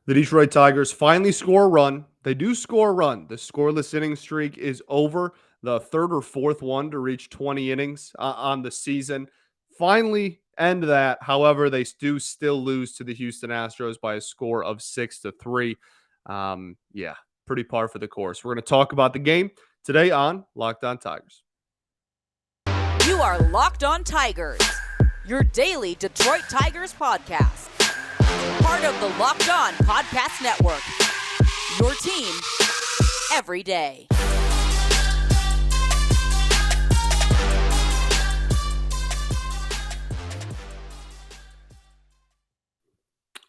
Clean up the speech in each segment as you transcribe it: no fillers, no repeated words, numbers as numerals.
The Detroit Tigers finally score a run. They do score a run. The scoreless inning streak is over. The third or fourth one to reach 20 innings on the season. Finally end that. However, they do still lose to the Houston Astros by a score of 6-3. Yeah, pretty par for the course. We're going to talk about the game today on Locked On Tigers. You are Locked On Tigers, your daily Detroit Tigers podcast. Part of the Locked On Podcast Network, your team every day.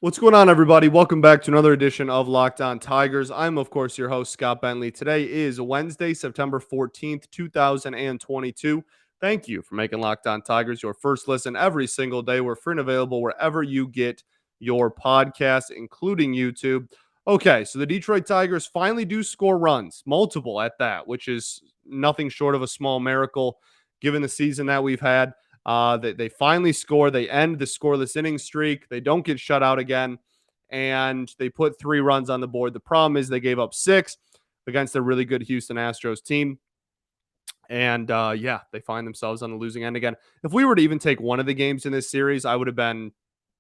What's going on, everybody? Welcome back to another edition of Locked On Tigers. I'm, of course, your host, Scott Bentley. Today is Wednesday, September 14th, 2022. Thank you for making Locked On Tigers your first listen every single day. We're free and available wherever you get your podcasts, including YouTube. Okay, so the Detroit Tigers finally do score runs, multiple at that, which is nothing short of a small miracle given the season that we've had. They finally score. They end the scoreless inning streak. They don't get shut out again, and they put 3 runs on the board. The problem is they gave up 6 against a really good Houston Astros team. And they find themselves on the losing end again. If we were to even take one of the games in this series, I would have been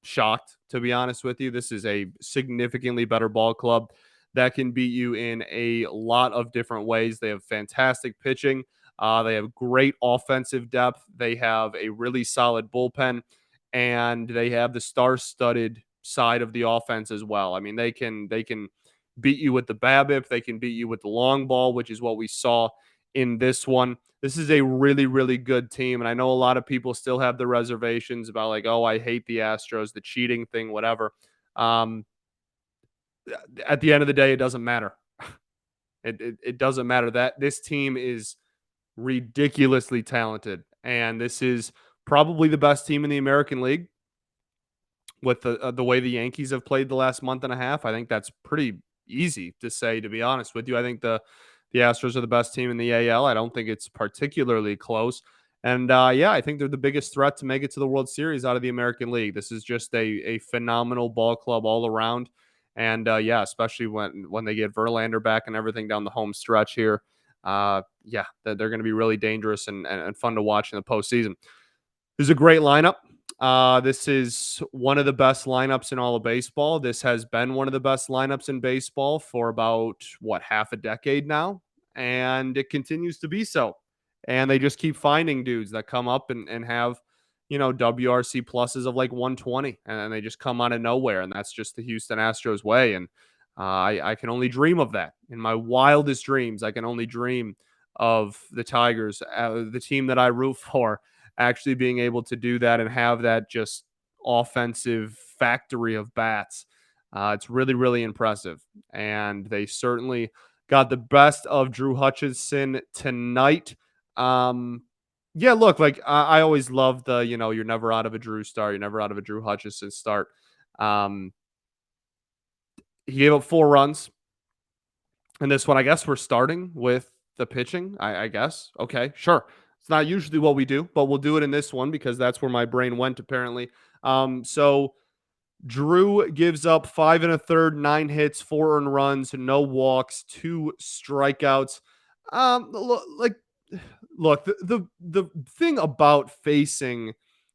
shocked, to be honest with you. This is a significantly better ball club that can beat you in a lot of different ways. They have fantastic pitching. They have great offensive depth. They have a really solid bullpen, and they have the star-studded side of the offense as well. I mean, they can beat you with the BABIP. They can beat you with the long ball, which is what we saw in this one. This is a really, really good team. And I know a lot of people still have the reservations about like, oh, I hate the Astros, the cheating thing, whatever. At the end of the day, it doesn't matter. It doesn't matter. That this team is ridiculously talented. And this is probably the best team in the American League with the way the Yankees have played the last month and a half. I think that's pretty easy to say, to be honest with you. I think the Astros are the best team in the AL. I don't think it's particularly close. And I think they're the biggest threat to make it to the World Series out of the American League. This is just a phenomenal ball club all around. And especially when they get Verlander back and everything down the home stretch here. They're going to be really dangerous and fun to watch in the postseason. This is a great lineup. This is one of the best lineups in all of baseball. This has been one of the best lineups in baseball for about, half a decade now. And it continues to be so. And they just keep finding dudes that come up and have, WRC pluses of like 120. And they just come out of nowhere. And that's just the Houston Astros way. And I can only dream of that. In my wildest dreams, I can only dream of the Tigers, the team that I root for, actually being able to do that and have that just offensive factory of bats. It's really, really impressive. And they certainly got the best of Drew Hutchison tonight. Look, like I always love the, you're never out of a Drew start. You're never out of a Drew Hutchison start. He gave up 4 runs. And this one, I guess we're starting with the pitching, I guess. Okay, sure. It's not usually what we do, but we'll do it in this one because that's where my brain went, apparently. So Drew gives up 5 1/3, 9 hits, 4 earned runs, no walks, 2 strikeouts. Look, the thing about facing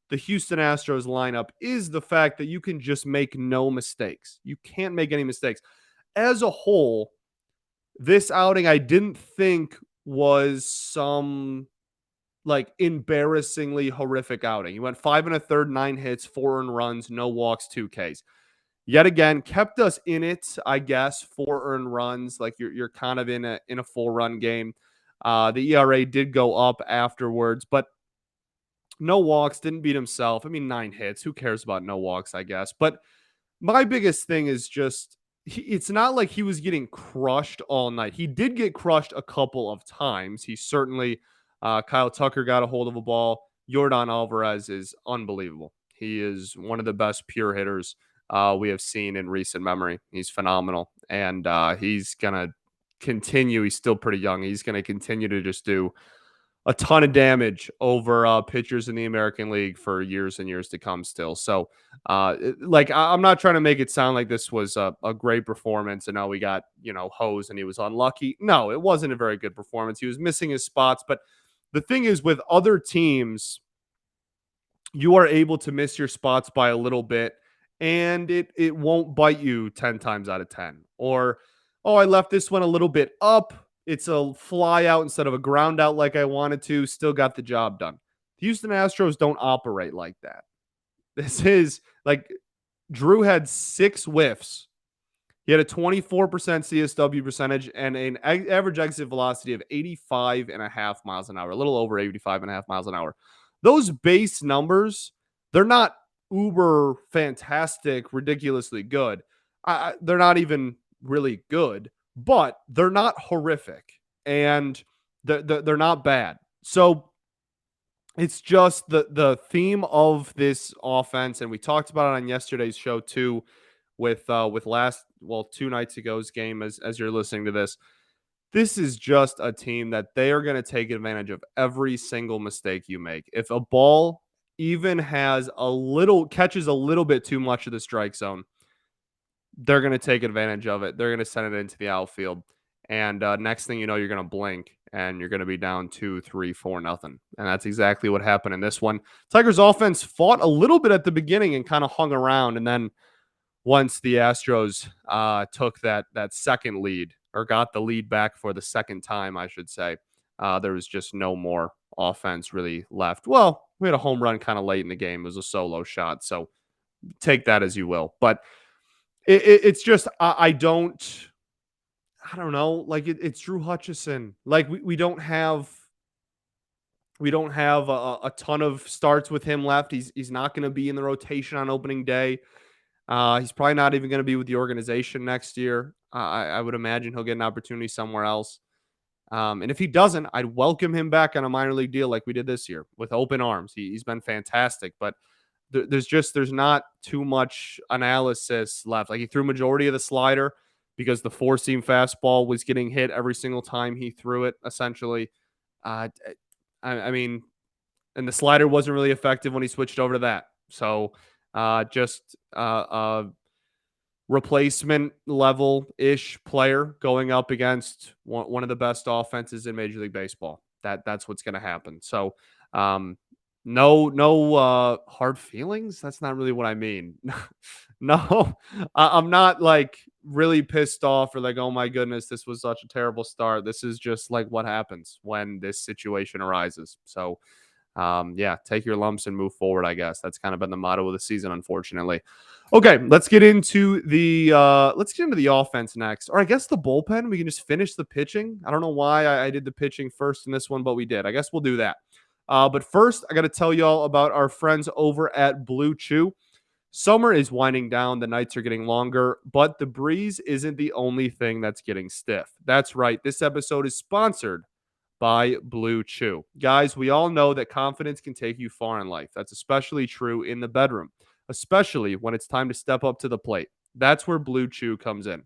the Houston Astros lineup is the fact that you can just make no mistakes. You can't make any mistakes. As a whole, this outing I didn't think was some like embarrassingly horrific outing. He went 5 1/3, 9 hits, 4 earned runs, no walks, 2 Ks. Yet again, kept us in it, I guess, 4 earned runs. Like you're kind of in a full run game. The ERA did go up afterwards, but no walks, didn't beat himself. I mean, 9 hits. Who cares about no walks, I guess? But my biggest thing is just it's not like he was getting crushed all night. He did get crushed a couple of times. He certainly, Kyle Tucker got a hold of a ball. Yordan Alvarez is unbelievable. He is one of the best pure hitters we have seen in recent memory. He's phenomenal. And he's going to continue. He's still pretty young. He's going to continue to just do a ton of damage over pitchers in the American League for years and years to come still. So, I'm not trying to make it sound like this was a great performance and now we got, hosed and he was unlucky. No, it wasn't a very good performance. He was missing his spots. But the thing is, with other teams, you are able to miss your spots by a little bit and it won't bite you 10 times out of 10. Or, oh, I left this one a little bit up. It's a fly out instead of a ground out like I wanted to. Still got the job done. The Houston Astros don't operate like that. This is like Drew had 6 whiffs. He had a 24% CSW percentage and an average exit velocity of 85 and a half miles an hour, a little over 85 and a half miles an hour. Those base numbers, they're not uber fantastic, ridiculously good. They're not even really good, but they're not horrific and they're not bad. So it's just the theme of this offense, and we talked about it on yesterday's show too, with 2 nights ago's game. As you're listening to this, this is just a team that they are going to take advantage of every single mistake you make. If a ball even catches a little bit too much of the strike zone, they're going to take advantage of it. They're going to send it into the outfield. And next thing you know, you're going to blink and you're going to be down 2, 3, 4, nothing. And that's exactly what happened in this one. Tigers offense fought a little bit at the beginning and kind of hung around. And then once the Astros took that second lead, or got the lead back for the second time, I should say, there was just no more offense really left. Well, we had a home run kind of late in the game. It was a solo shot. So take that as you will. But it's just I don't know. Like it's Drew Hutchison. Like we don't have a ton of starts with him left. He's not going to be in the rotation on opening day. He's probably not even going to be with the organization next year. I would imagine he'll get an opportunity somewhere else. And if he doesn't, I'd welcome him back on a minor league deal like we did this year with open arms. He's been fantastic, but there's not too much analysis left. Like he threw majority of the slider because the 4-seam fastball was getting hit every single time he threw it, essentially. Uh, I mean, and the slider wasn't really effective when he switched over to that. So just replacement level ish player going up against one of the best offenses in Major League Baseball. That's what's going to happen. So no hard feelings. That's not really what I mean. No, I'm not like really pissed off or like, oh my goodness, this was such a terrible start. This is just like what happens when this situation arises. So yeah, take your lumps and move forward, I guess. That's kind of been the motto of the season, unfortunately. Okay, let's get into the offense next. Or I guess the bullpen. We can just finish the pitching. I don't know why I did the pitching first in this one, but we did. I guess we'll do that. But first, I got to tell y'all about our friends over at Blue Chew. Summer is winding down, the nights are getting longer, but the breeze isn't the only thing that's getting stiff. That's right, this episode is sponsored by Blue Chew. Guys, we all know that confidence can take you far in life. That's especially true in the bedroom, especially when it's time to step up to the plate. That's where Blue Chew comes in.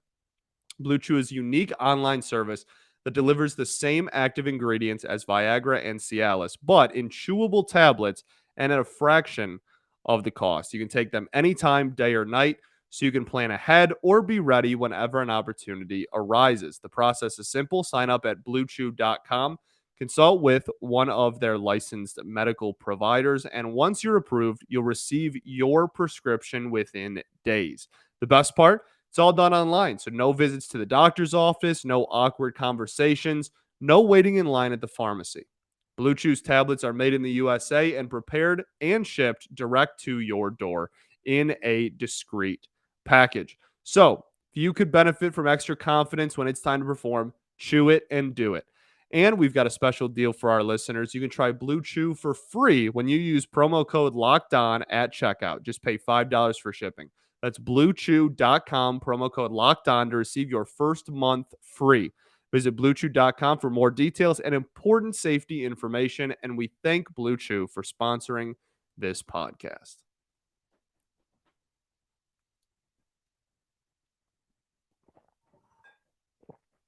Blue Chew is a unique online service that delivers the same active ingredients as Viagra and Cialis, but in chewable tablets and at a fraction of the cost. You can take them anytime, day or night, so you can plan ahead or be ready whenever an opportunity arises. The process is simple. Sign up at bluechew.com, consult with one of their licensed medical providers, and once you're approved, you'll receive your prescription within days. The best part? It's all done online, so no visits to the doctor's office, no awkward conversations, no waiting in line at the pharmacy. Blue Chew's tablets are made in the USA and prepared and shipped direct to your door in a discreet package. So, if you could benefit from extra confidence when it's time to perform, chew it and do it. And we've got a special deal for our listeners. You can try Blue Chew for free when you use promo code Locked On at checkout. Just pay $5 for shipping. That's bluechew.com, promo code Locked On to receive your first month free. Visit bluechew.com for more details and important safety information. And we thank Blue Chew for sponsoring this podcast.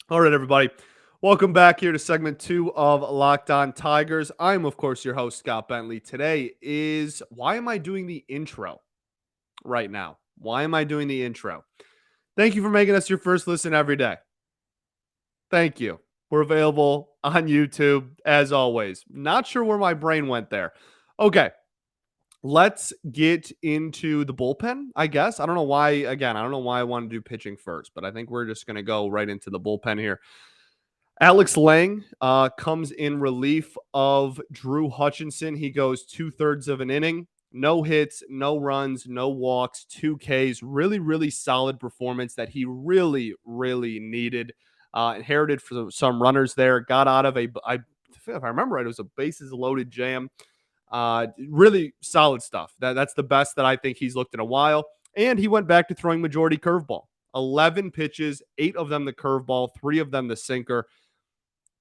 All right, everybody. Welcome back here to segment 2 of Locked On Tigers. I'm, of course, your host, Scott Bentley. Today is why am I doing the intro right now? Why am I doing the intro? Thank you for making us your first listen every day. Thank you. We're available on YouTube as always. Not sure where my brain went there. Okay, let's get into the bullpen, I guess. I don't know why, again, I don't know why I want to do pitching first, but I think we're just going to go right into the bullpen here. Alex Lang comes in relief of Drew Hutchison. He goes 2/3 of an inning, no hits, no runs, no walks, 2 Ks. Really, really solid performance that he really, really needed. Inherited for some runners there. Got out of if I remember right, it was a bases loaded jam. Really solid stuff. That's the best that I think he's looked in a while. And he went back to throwing majority curveball. 11 pitches, 8 of them the curveball, 3 of them the sinker.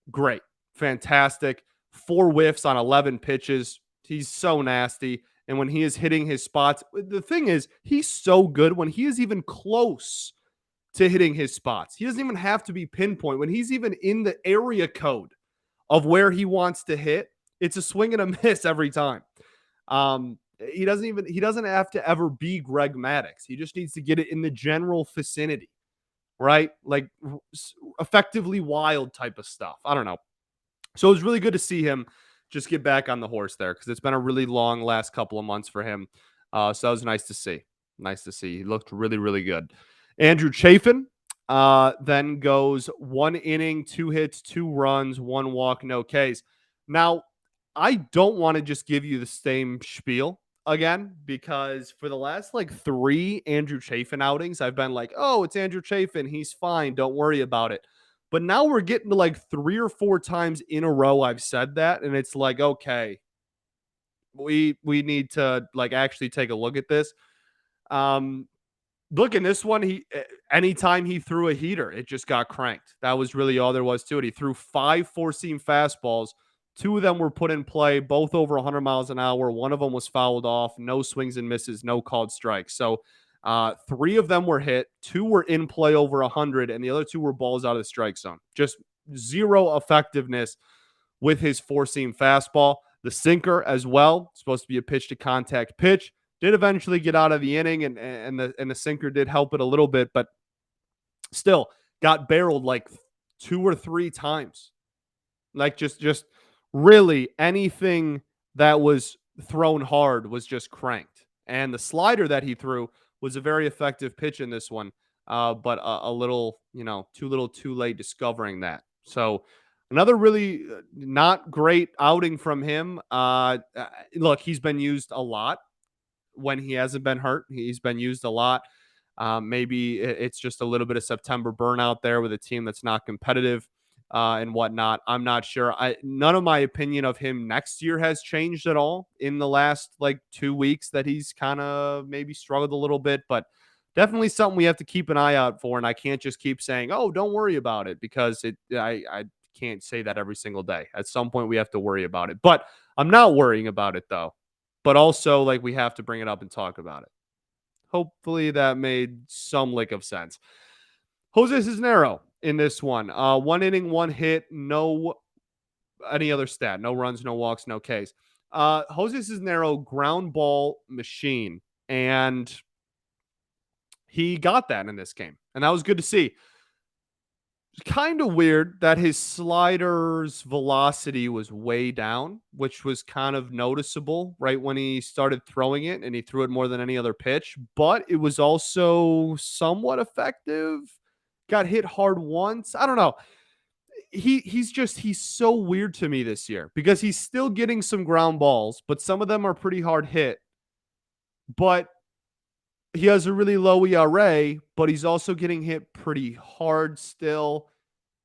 Great. Fantastic. 4 whiffs on 11 pitches. He's so nasty. And when he is hitting his spots, the thing is, he's so good when he is even close to hitting his spots. He doesn't even have to be pinpoint. When he's even in the area code of where he wants to hit, it's a swing and a miss every time. He doesn't have to ever be Greg Maddux. He just needs to get it in the general vicinity, right? Like effectively wild type of stuff. I don't know. So it was really good to see him just get back on the horse there because it's been a really long last couple of months for him. So that was nice to see. Nice to see. He looked really, really good. Andrew Chafin then goes 1 inning, 2 hits, 2 runs, 1 walk, no Ks. Now, I don't want to just give you the same spiel again because for the last like 3 Andrew Chafin outings, I've been like, oh, it's Andrew Chafin. He's fine. Don't worry about it. But now we're getting to like 3 or 4 times in a row I've said that. And it's like, okay, we need to like actually take a look at this. Look, in this one, anytime he threw a heater, it just got cranked. That was really all there was to it. He threw 5 four-seam fastballs. 2 of them were put in play, both over 100 miles an hour. 1 of them was fouled off. No swings and misses, no called strikes. So 3 of them were hit. 2 were in play over 100, and the other 2 were balls out of the strike zone. Just zero effectiveness with his four-seam fastball. The sinker as well, supposed to be a pitch-to-contact pitch. Did eventually get out of the inning, and the sinker did help it a little bit, but still got barreled like 2 or 3 times. Like just really anything that was thrown hard was just cranked. And the slider that he threw was a very effective pitch in this one, but a little, too little, too late discovering that. So another really not great outing from him. Look, he's been used a lot when he hasn't been hurt. He's been used a lot. Maybe it's just a little bit of September burnout there with a team that's not competitive and whatnot. I'm not sure. None of my opinion of him next year has changed at all in the last like 2 weeks that he's kind of maybe struggled a little bit, but definitely something we have to keep an eye out for. And I can't just keep saying, "Oh, don't worry about it," because I can't say that every single day. At some point, we have to worry about it. But I'm not worrying about it though. But also, like, we have to bring it up and talk about it. Hopefully that made some lick of sense. Jose Cisnero in this one. 1 inning, 1 hit, no any other stat. No runs, no walks, no Ks. Jose Cisnero, ground ball machine. And he got that in this game. And that was good to see. Kind of weird that his slider's velocity was way down, which was kind of noticeable right when he started throwing it, and he threw it more than any other pitch, but it was also somewhat effective. Got hit hard once. I don't know. He's so weird to me this year because he's still getting some ground balls, but some of them are pretty hard hit. But he has a really low ERA, but he's also getting hit pretty hard still.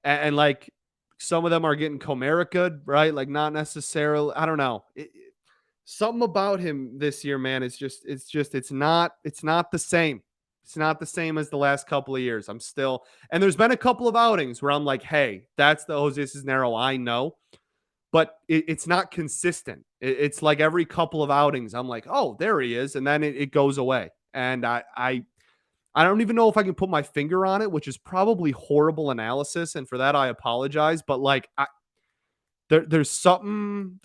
And like some of them are getting Comerica, right? Like not necessarily, I don't know. Something about him this year, man, it's not the same. It's not the same as the last couple of years. And there's been a couple of outings where I'm like, hey, that's the Jose Cisnero I know, but it's not consistent. It's like every couple of outings, I'm like, oh, there he is. And then it goes away. And I don't even know if I can put my finger on it, which is probably horrible analysis, and for that I apologize. But like, there's something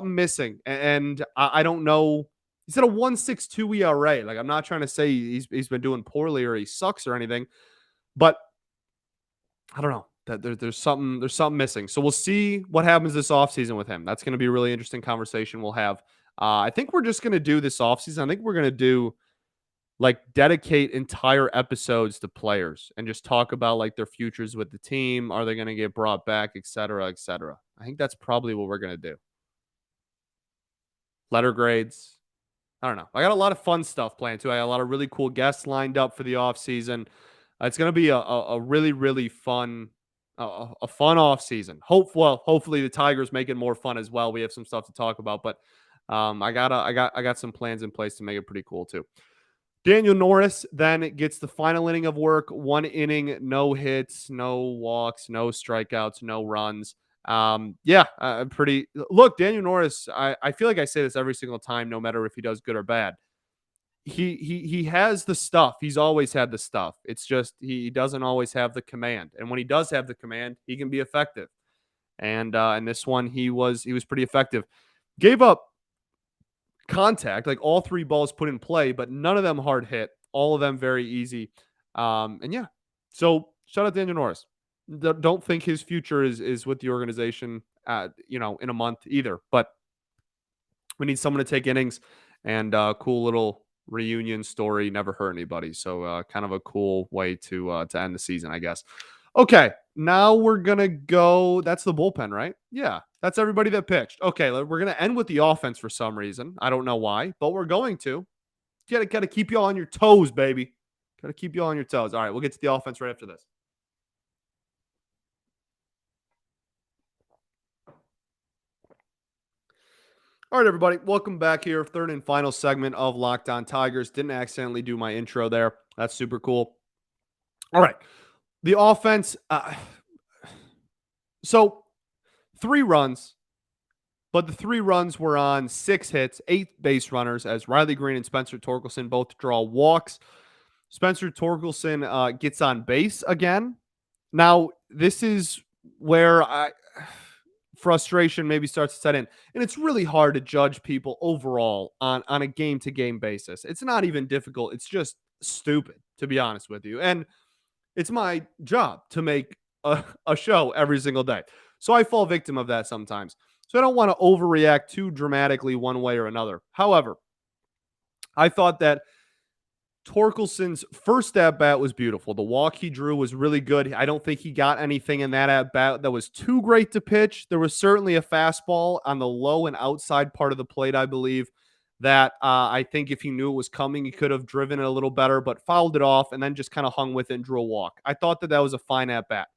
missing, and I don't know. He's at a 1.62 ERA. Like, I'm not trying to say he's been doing poorly or he sucks or anything, but I don't know. That there's something missing. So we'll see what happens this offseason with him. That's going to be a really interesting conversation we'll have. I think we're just going to do this offseason. I think we're going to do like dedicate entire episodes to players and just talk about like their futures with the team. Are they going to get brought back, et cetera, et cetera. I think that's probably what we're going to do. Letter grades. I don't know. I got a lot of fun stuff planned too. I got a lot of really cool guests lined up for the off season. It's going to be a really, really fun, a fun off season. Hopefully the Tigers make it more fun as well. We have some stuff to talk about, but I got some plans in place to make it pretty cool too. Daniel Norris then gets the final inning of work, 1 inning, no hits, no walks, no strikeouts, no runs. Pretty look, Daniel Norris, I feel like I say this every single time, no matter if he does good or bad. He has the stuff. He's always had the stuff. It's just he doesn't always have the command. And when he does have the command, he can be effective. And in this one, he was pretty effective. Gave up contact, like all three balls put in play, but none of them hard hit. All of them very easy. And yeah, so shout out Daniel Norris. Don't think his future is with the organization, in a month either. But we need someone to take innings, and cool little reunion story. Never hurt anybody, so kind of a cool way to end the season, I guess. Okay, now we're gonna go. That's the bullpen, right? Yeah, that's everybody that pitched. Okay, we're gonna end with the offense for some reason. I don't know why, but we're going to. Gotta keep you all on your toes, baby. Gotta keep you all on your toes. All right, we'll get to the offense right after this. All right, everybody, welcome back here. Third and final segment of Locked On Tigers. Didn't accidentally do my intro there. That's super cool. All right, the offense. So 3 runs, but the 3 runs were on 6 hits, 8 base runners, as Riley Green and Spencer Torkelson both draw walks. Spencer Torkelson gets on base again. Now, this is where frustration maybe starts to set in. And it's really hard to judge people overall on a game-to-game basis. It's not even difficult. It's just stupid, to be honest with you. And it's my job to make a show every single day. So I fall victim of that sometimes. So I don't want to overreact too dramatically one way or another. However, I thought that Torkelson's first at-bat was beautiful. The walk he drew was really good. I don't think he got anything in that at-bat that was too great to pitch. There was certainly a fastball on the low and outside part of the plate, I believe, that I think if he knew it was coming, he could have driven it a little better, but fouled it off and then just kind of hung with it and drew a walk. I thought that was a fine at-bat.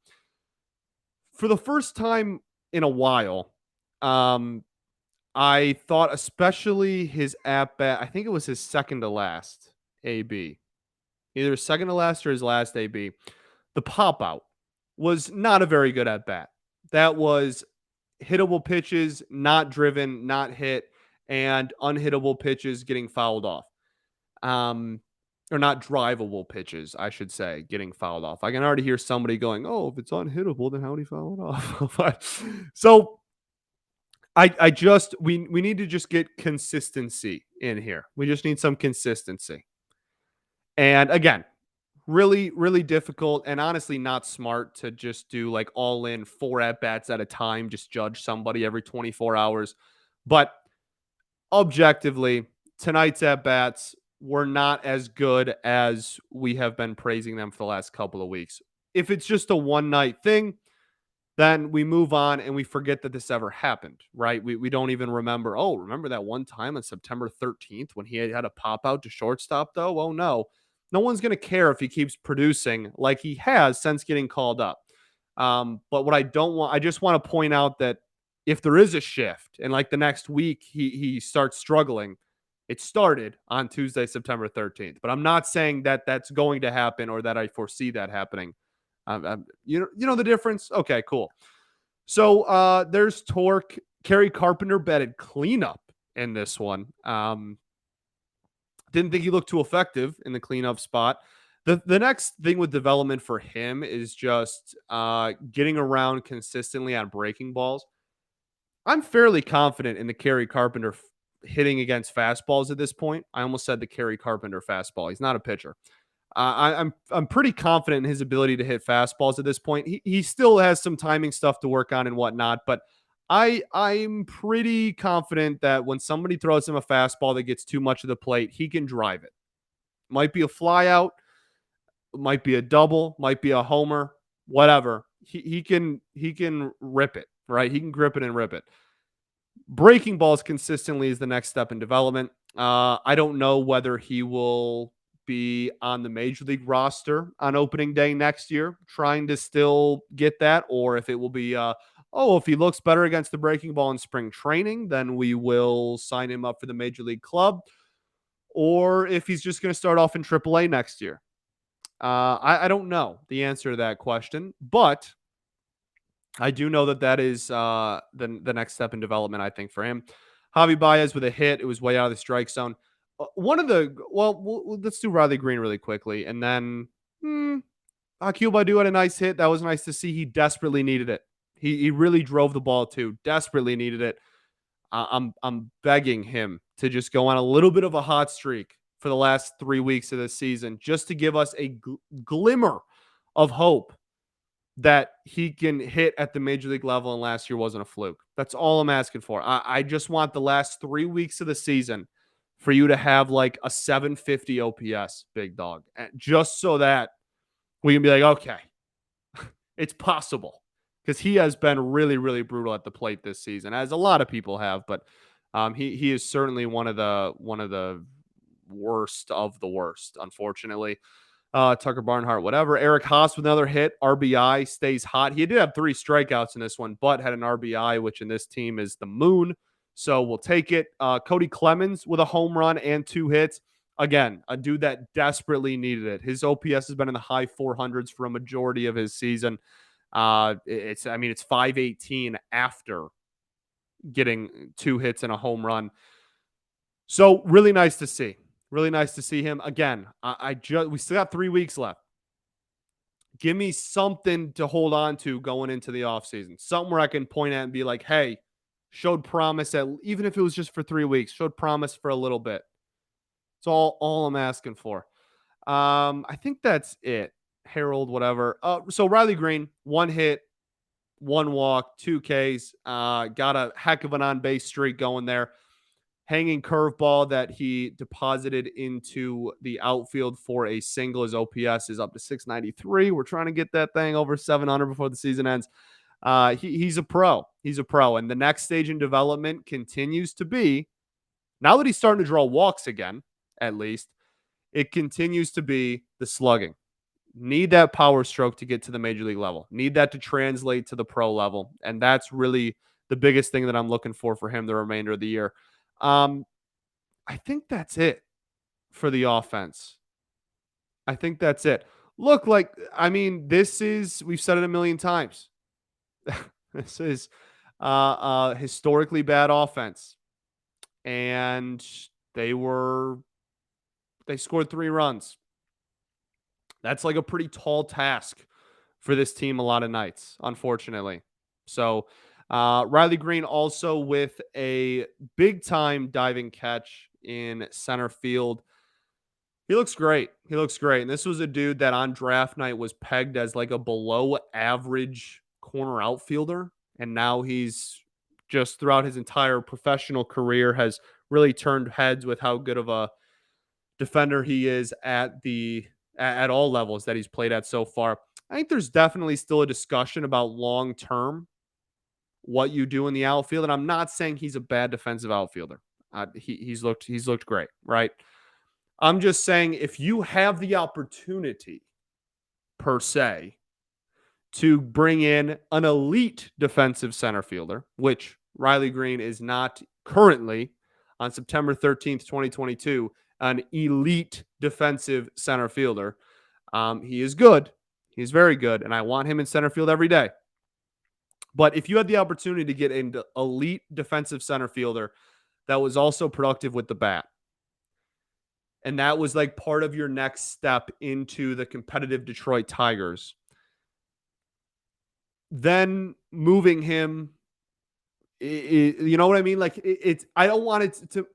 For the first time in a while, I thought especially his at-bat, I think it was his second to last AB. Either second to last or his last AB. The pop out was not a very good at bat. That was hittable pitches, not driven, not hit, and unhittable pitches getting fouled off. Or not drivable pitches, I should say, getting fouled off. I can already hear somebody going, "Oh, if it's unhittable, then how do you foul it off?" So we need to just get consistency in here. We just need some consistency. And again, really, really difficult and honestly not smart to just do like all in 4 at-bats at a time, just judge somebody every 24 hours. But objectively, tonight's at-bats were not as good as we have been praising them for the last couple of weeks. If it's just a one-night thing, then we move on and we forget that this ever happened, right? We don't even remember, remember that one time on September 13th when he had a pop out to shortstop, though? Oh, no. No one's going to care if he keeps producing like he has since getting called up. But what I just want to point out that if there is a shift and like the next week he starts struggling, it started on Tuesday, September 13th. But I'm not saying that that's going to happen or that I foresee that happening. You know the difference? Okay, cool. So there's Torque. Kerry Carpenter batted cleanup in this one. Didn't think he looked too effective in the cleanup spot. The next thing with development for him is just getting around consistently on breaking balls. I'm fairly confident in the Kerry Carpenter hitting against fastballs at this point. I almost said the Kerry Carpenter fastball. He's not a pitcher. I'm pretty confident in his ability to hit fastballs at this point. He still has some timing stuff to work on and whatnot, but I'm pretty confident that when somebody throws him a fastball that gets too much of the plate, he can drive it. Might be a fly out, might be a double, might be a homer, whatever. He can rip it, right? He can grip it and rip it. Breaking balls consistently is the next step in development. I don't know whether he will be on the major league roster on opening day next year, trying to still get that, or if it will be, if he looks better against the breaking ball in spring training, then we will sign him up for the major league club, or if he's just going to start off in AAA next year. I don't know the answer to that question, but I do know that is the next step in development, I think, for him. Javi Baez with a hit. It was way out of the strike zone. One of the let's do Riley Green really quickly, and then Akil Baddoo had a nice hit. That was nice to see. He desperately needed it. He really drove the ball too. Desperately needed it. I'm begging him to just go on a little bit of a hot streak for the last 3 weeks of this season, just to give us a glimmer of hope that he can hit at the major league level, and last year wasn't a fluke. That's all I'm asking for. I just want the last 3 weeks of the season for you to have like a 750 OPS, big dog, just so that we can be like, okay, it's possible, because he has been really, really brutal at the plate this season, as a lot of people have. But he is certainly one of the worst of the worst, unfortunately. Tucker Barnhart, whatever. Eric Haas with another hit. RBI, stays hot. He did have 3 strikeouts in this one, but had an RBI, which in this team is the moon. So we'll take it. Cody Clemens with a home run and 2 hits. Again, a dude that desperately needed it. His OPS has been in the high 400s for a majority of his season. It's 518 after getting 2 hits and a home run. So really nice to see. Really nice to see him again. We still got 3 weeks left. Give me something to hold on to going into the offseason. Something where I can point at and be like, hey, showed promise, even if it was just for 3 weeks, showed promise for a little bit. It's all I'm asking for. I think that's it. Harold, whatever. So Riley Green, 1 hit, 1 walk, 2 Ks. Got a heck of an on-base streak going there. Hanging curveball that he deposited into the outfield for a single. His OPS is up to 693. We're trying to get that thing over 700 before the season ends. He's a pro. He's a pro. And the next stage in development continues to be, now that he's starting to draw walks again, at least, it continues to be the slugging. Need that power stroke to get to the major league level. Need that to translate to the pro level. And that's really the biggest thing that I'm looking for him the remainder of the year. I think that's it for the offense. I think that's it. Look, we've said it a million times. This is historically bad offense. And they scored 3 runs. That's like a pretty tall task for this team a lot of nights, unfortunately. So Riley Green also with a big-time diving catch in center field. He looks great. He looks great. And this was a dude that on draft night was pegged as like a below-average corner outfielder. And now he's just throughout his entire professional career has really turned heads with how good of a defender he is at all levels that he's played at so far. I think there's definitely still a discussion about long-term what you do in the outfield. And I'm not saying he's a bad defensive outfielder. He's looked great, right? I'm just saying if you have the opportunity, per se, to bring in an elite defensive center fielder, which Riley Green is not currently on September 13th, 2022, an elite defensive center fielder. He is good. He's very good. And I want him in center field every day. But if you had the opportunity to get an elite defensive center fielder that was also productive with the bat, and that was like part of your next step into the competitive Detroit Tigers, then moving him, you know what I mean? Like it's, I don't want it to,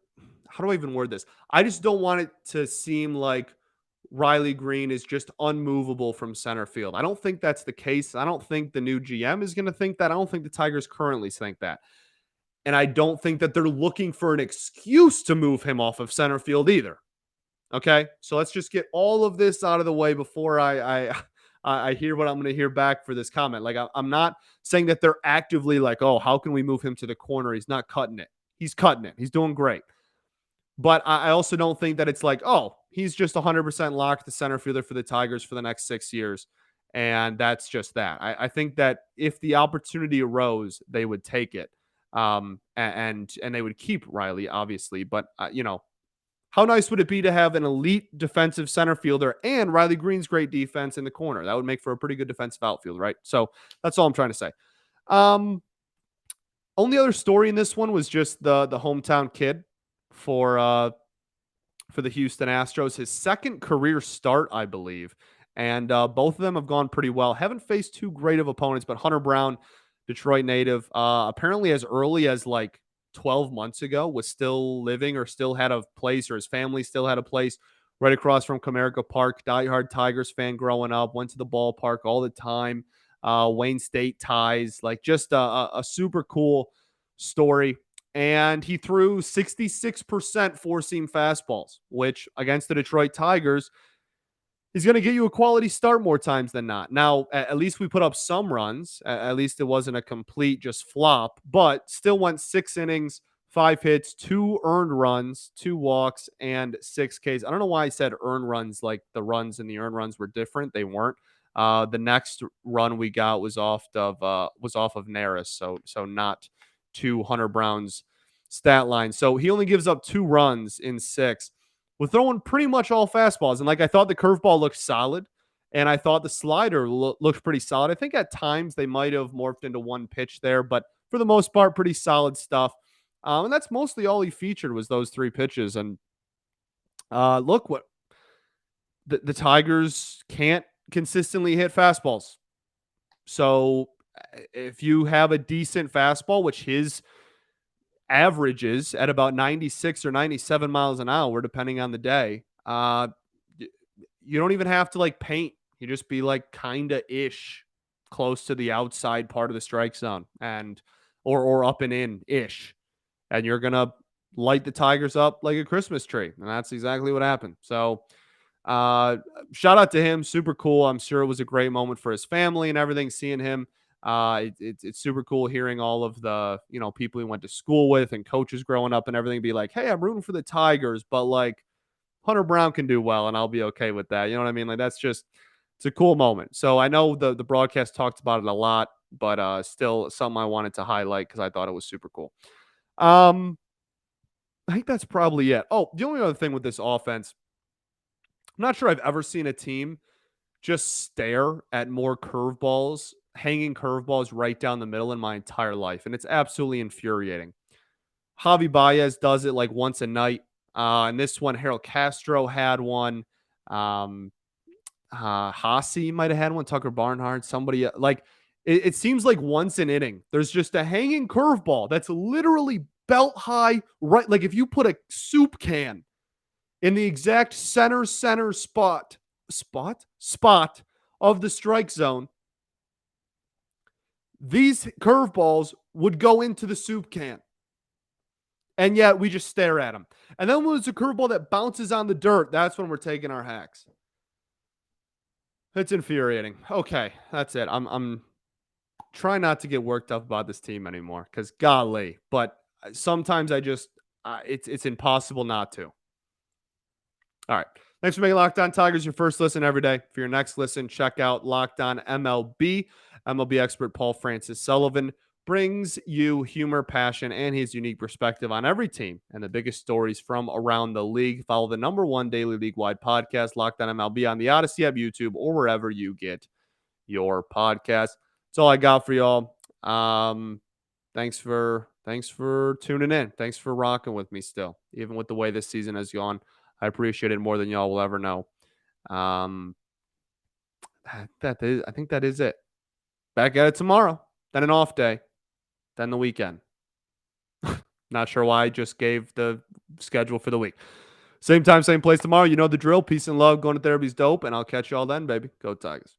how do I even word this? I just don't want it to seem like Riley Green is just unmovable from center field. I don't think that's the case. I don't think the new GM is going to think that. I don't think the Tigers currently think that. And I don't think that they're looking for an excuse to move him off of center field either. Okay, so let's just get all of this out of the way before I hear what I'm going to hear back for this comment. Like I'm not saying that they're actively like, oh, how can we move him to the corner? He's not cutting it. He's cutting it. He's doing great. But I also don't think that it's like, oh, he's just 100% locked the center fielder for the Tigers for the next 6 years. And that's just that. I think that if the opportunity arose, they would take it. And they would keep Riley, obviously. But, how nice would it be to have an elite defensive center fielder and Riley Green's great defense in the corner? That would make for a pretty good defensive outfield, right? So that's all I'm trying to say. Only other story in this one was just the hometown kid for the Houston Astros. His second career start, I believe. And both of them have gone pretty well. Haven't faced too great of opponents, but Hunter Brown, Detroit native, apparently as early as like 12 months ago was still living or still had a place, or his family still had a place right across from Comerica Park. Diehard Tigers fan growing up, went to the ballpark all the time. Wayne State ties, like just a super cool story. And he threw 66% four-seam fastballs, which against the Detroit Tigers, he's going to get you a quality start more times than not. Now, at least we put up some runs. At least it wasn't a complete just flop, but still went 6 innings, 5 hits, 2 earned runs, 2 walks, and 6 Ks. I don't know why I said earned runs, like the runs and the earned runs were different. They weren't. The next run we got was off of Neris, so not to Hunter Brown's stat line. So he only gives up 2 runs in 6. We're throwing pretty much all fastballs. And like I thought the curveball looked solid, and I thought the slider looked pretty solid. I think at times they might have morphed into one pitch there, but for the most part, pretty solid stuff. And that's mostly all he featured was those 3 pitches. And look, what the Tigers can't consistently hit fastballs. So if you have a decent fastball, which his averages at about 96 or 97 miles an hour, depending on the day, you don't even have to like paint. You just be like kind of ish close to the outside part of the strike zone and or up and in ish. And you're going to light the Tigers up like a Christmas tree. And that's exactly what happened. So shout out to him. Super cool. I'm sure it was a great moment for his family and everything, seeing him. It's super cool hearing all of the, people he went to school with and coaches growing up and everything be like, hey, I'm rooting for the Tigers, but like Hunter Brown can do well and I'll be okay with that. You know what I mean? Like it's a cool moment. So I know the broadcast talked about it a lot, but still something I wanted to highlight because I thought it was super cool. I think that's probably it. Oh, the only other thing with this offense, I'm not sure I've ever seen a team just stare at more curveballs, hanging curveballs right down the middle in my entire life. And it's absolutely infuriating. Javi Baez does it like once a night. And this one, Harold Castro had one. Hossie might have had one. Tucker Barnhart, somebody like it seems like once an inning, there's just a hanging curveball that's literally belt high, right? Like if you put a soup can in the exact center spot of the strike zone, these curveballs would go into the soup can. And yet we just stare at them. And then when it's a curveball that bounces on the dirt, that's when we're taking our hacks. It's infuriating. Okay, that's it. I'm trying not to get worked up about this team anymore because golly, but sometimes I just it's impossible not to. All right. Thanks for making Locked On Tigers your first listen every day. For your next listen, check out Locked On MLB. MLB expert Paul Francis Sullivan brings you humor, passion, and his unique perspective on every team and the biggest stories from around the league. Follow the #1 daily league-wide podcast, Locked On MLB, on the Odyssey app, YouTube, or wherever you get your podcast. That's all I got for y'all. Thanks for tuning in. Thanks for rocking with me still, even with the way this season has gone. I appreciate it more than y'all will ever know. I think that is it. Back at it tomorrow. Then an off day. Then the weekend. Not sure why I just gave the schedule for the week. Same time, same place tomorrow. You know the drill. Peace and love. Going to therapy's dope. And I'll catch y'all then, baby. Go Tigers.